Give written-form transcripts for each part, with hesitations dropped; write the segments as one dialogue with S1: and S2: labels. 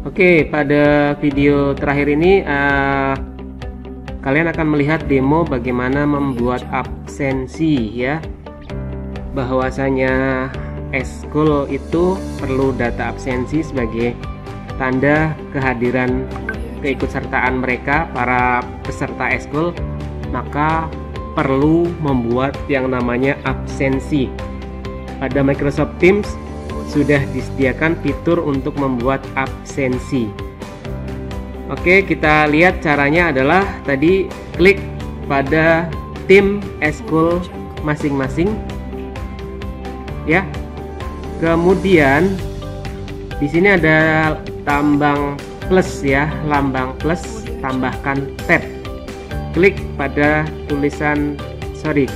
S1: Oke, pada video terakhir ini kalian akan melihat demo bagaimana membuat absensi ya. Bahwasanya eskul itu perlu data absensi sebagai tanda kehadiran keikutsertaan mereka para peserta eskul, maka perlu membuat yang namanya absensi. Pada Microsoft Teams sudah disediakan fitur untuk membuat absensi. Oke, kita lihat caranya adalah tadi klik pada tim eskul masing-masing ya. Kemudian di sini ada tambang plus ya, lambang plus, tambahkan tab. Klik pada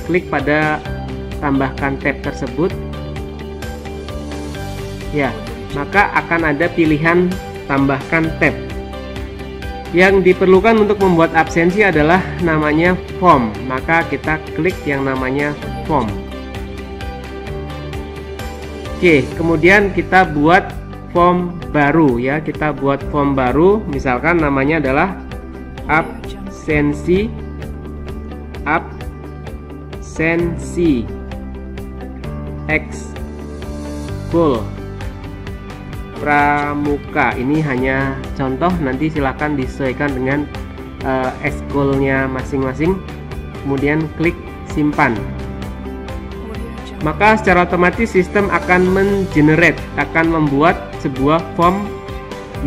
S1: klik pada tambahkan tab tersebut. Ya, maka akan ada pilihan tambahkan tab. Yang diperlukan untuk membuat absensi adalah namanya form, maka kita klik yang namanya form. Oke, kemudian kita buat form baru ya, kita buat form baru, misalkan namanya adalah absensi ekskul pramuka. Ini hanya contoh, nanti silahkan disesuaikan dengan eskulnya masing-masing. Kemudian klik simpan. Maka secara otomatis sistem akan akan membuat sebuah form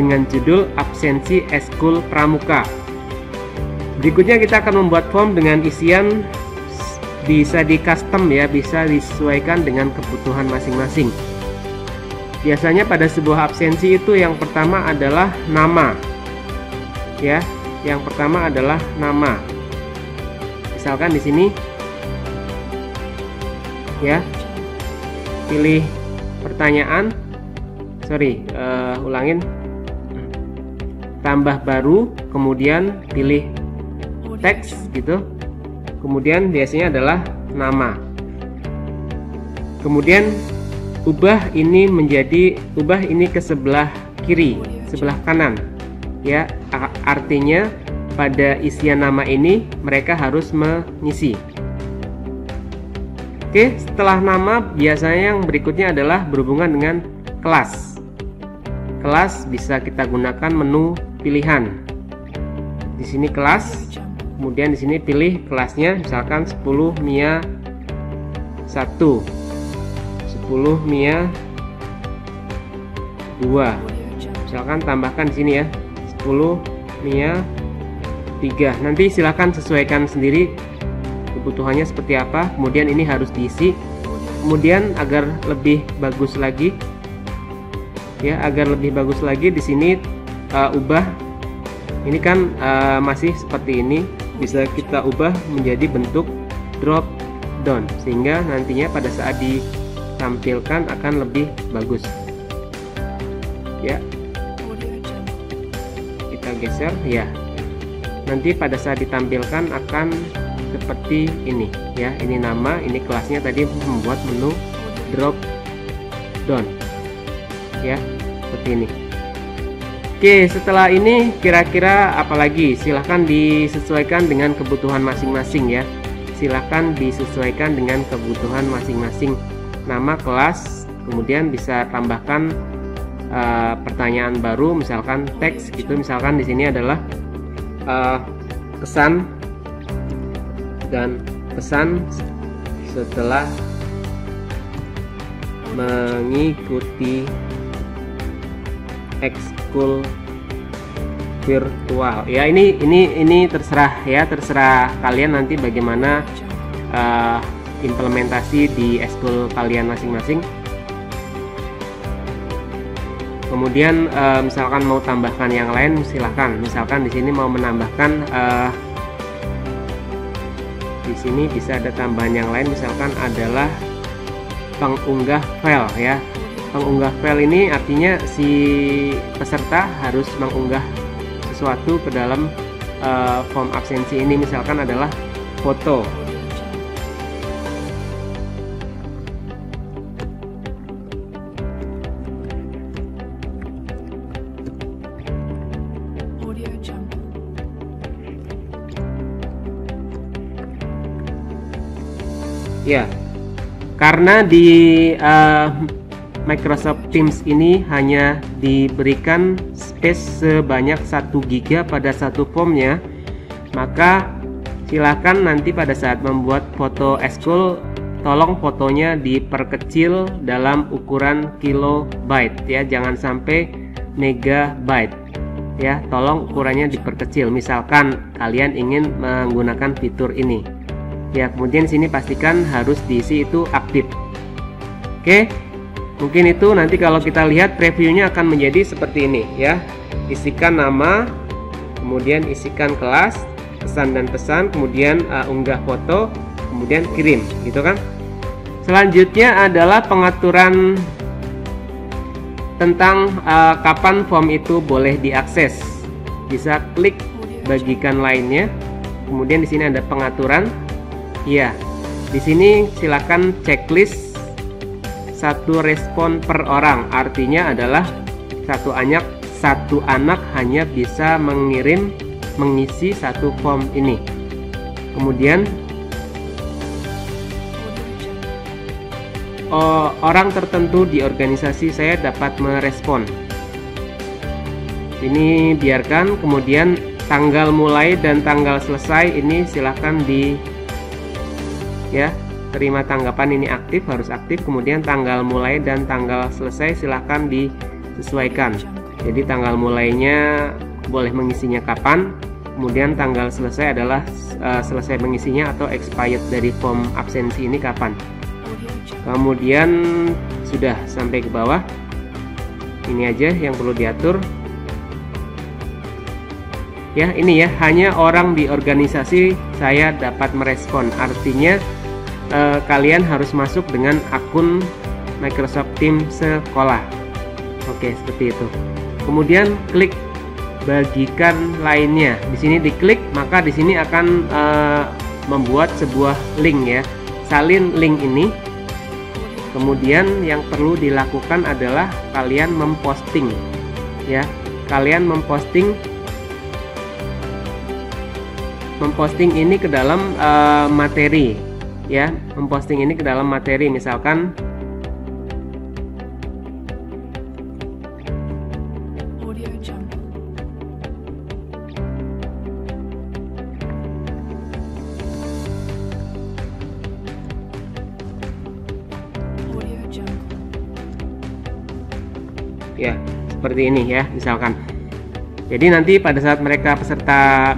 S1: dengan judul absensi eskul pramuka. Berikutnya kita akan membuat form dengan isian bisa di custom ya, bisa disesuaikan dengan kebutuhan masing-masing. Biasanya pada sebuah absensi itu yang pertama adalah nama ya, yang pertama adalah nama. Misalkan di sini ya, pilih pertanyaan, ulangin, tambah baru, kemudian pilih teks gitu, kemudian biasanya adalah nama, kemudian ubah ini ke sebelah kiri, sebelah kanan ya, artinya pada isian nama ini mereka harus mengisi. Oke, setelah nama biasanya yang berikutnya adalah berhubungan dengan kelas. Kelas bisa kita gunakan menu pilihan. Di sini kelas, kemudian di sini pilih kelasnya, misalkan 10 MIA 1, 10 MIA 2. Misalkan tambahkan di sini ya, 10 MIA 3. Nanti silahkan sesuaikan sendiri kebutuhannya seperti apa. Kemudian ini harus diisi. Kemudian agar lebih bagus lagi ya, di sini ubah. Ini kan masih seperti ini, bisa kita ubah menjadi bentuk drop down sehingga nantinya pada saat ditampilkan akan lebih bagus ya. Kita geser ya, nanti pada saat ditampilkan akan seperti ini ya. Ini nama, ini kelasnya, tadi membuat menu drop down ya, seperti ini. Oke, setelah ini kira-kira apalagi, silahkan disesuaikan dengan kebutuhan masing-masing ya. Silahkan disesuaikan dengan kebutuhan masing-masing. Nama, kelas, kemudian bisa tambahkan pertanyaan baru, misalkan teks gitu. Misalkan di sini adalah pesan dan pesan setelah mengikuti ekskul virtual ya. Ini terserah ya, terserah kalian nanti bagaimana implementasi di ekskul kalian masing-masing. Kemudian misalkan mau tambahkan yang lain silahkan. Misalkan di sini mau menambahkan di sini bisa ada tambahan yang lain, misalkan adalah pengunggah file ya. Pengunggah file ini artinya si peserta harus mengunggah sesuatu ke dalam form absensi ini, misalkan adalah foto. Ya, karena di Microsoft Teams ini hanya diberikan space sebanyak 1 GB pada satu formnya, maka silakan nanti pada saat membuat foto eskul, tolong fotonya diperkecil dalam ukuran kilobyte ya, jangan sampai megabyte ya, tolong ukurannya diperkecil. Misalkan kalian ingin menggunakan fitur ini ya, kemudian sini pastikan harus diisi itu aktif. Oke, mungkin itu nanti kalau kita lihat previewnya akan menjadi seperti ini ya, isikan nama, kemudian isikan kelas, pesan dan pesan, kemudian unggah foto, kemudian kirim gitu kan. Selanjutnya adalah pengaturan tentang kapan form itu boleh diakses. Bisa klik bagikan lainnya, kemudian di sini ada pengaturan. Ya, di sini silakan checklist 1 respon per orang, artinya adalah satu anak hanya bisa mengisi 1 form ini. Kemudian orang tertentu di organisasi saya dapat merespon. Ini biarkan. Kemudian tanggal mulai dan tanggal selesai ini silahkan terima tanggapan, ini aktif, harus aktif. Kemudian tanggal mulai dan tanggal selesai silahkan disesuaikan. Jadi tanggal mulainya boleh mengisinya kapan, kemudian tanggal selesai adalah selesai mengisinya atau expired dari form absensi ini kapan. Kemudian sudah sampai ke bawah, ini aja yang perlu diatur ya. Ini ya, hanya orang di organisasi saya dapat merespon, artinya kalian harus masuk dengan akun Microsoft Teams sekolah. Oke, seperti itu. Kemudian klik bagikan lainnya. Di sini diklik, maka di sini akan membuat sebuah link ya. Salin link ini. Kemudian yang perlu dilakukan adalah kalian memposting ya. Kalian memposting ini ke dalam materi ya. Memposting ini ke dalam materi, misalkan ya, seperti ini ya, misalkan. Jadi nanti pada saat mereka peserta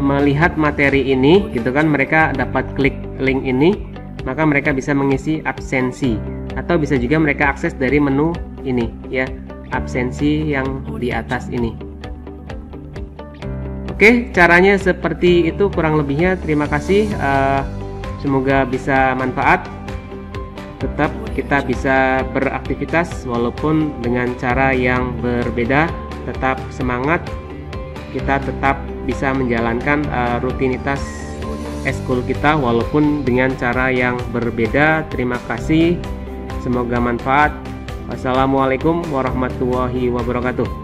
S1: melihat materi ini gitu kan, mereka dapat klik link ini, maka mereka bisa mengisi absensi, atau bisa juga mereka akses dari menu ini ya, absensi yang di atas ini. Oke, caranya seperti itu kurang lebihnya. Terima kasih, semoga bisa manfaat. Tetap kita bisa beraktivitas walaupun dengan cara yang berbeda. Tetap semangat, kita tetap bisa menjalankan rutinitas eskul kita walaupun dengan cara yang berbeda. Terima kasih, semoga manfaat. Wassalamualaikum warahmatullahi wabarakatuh.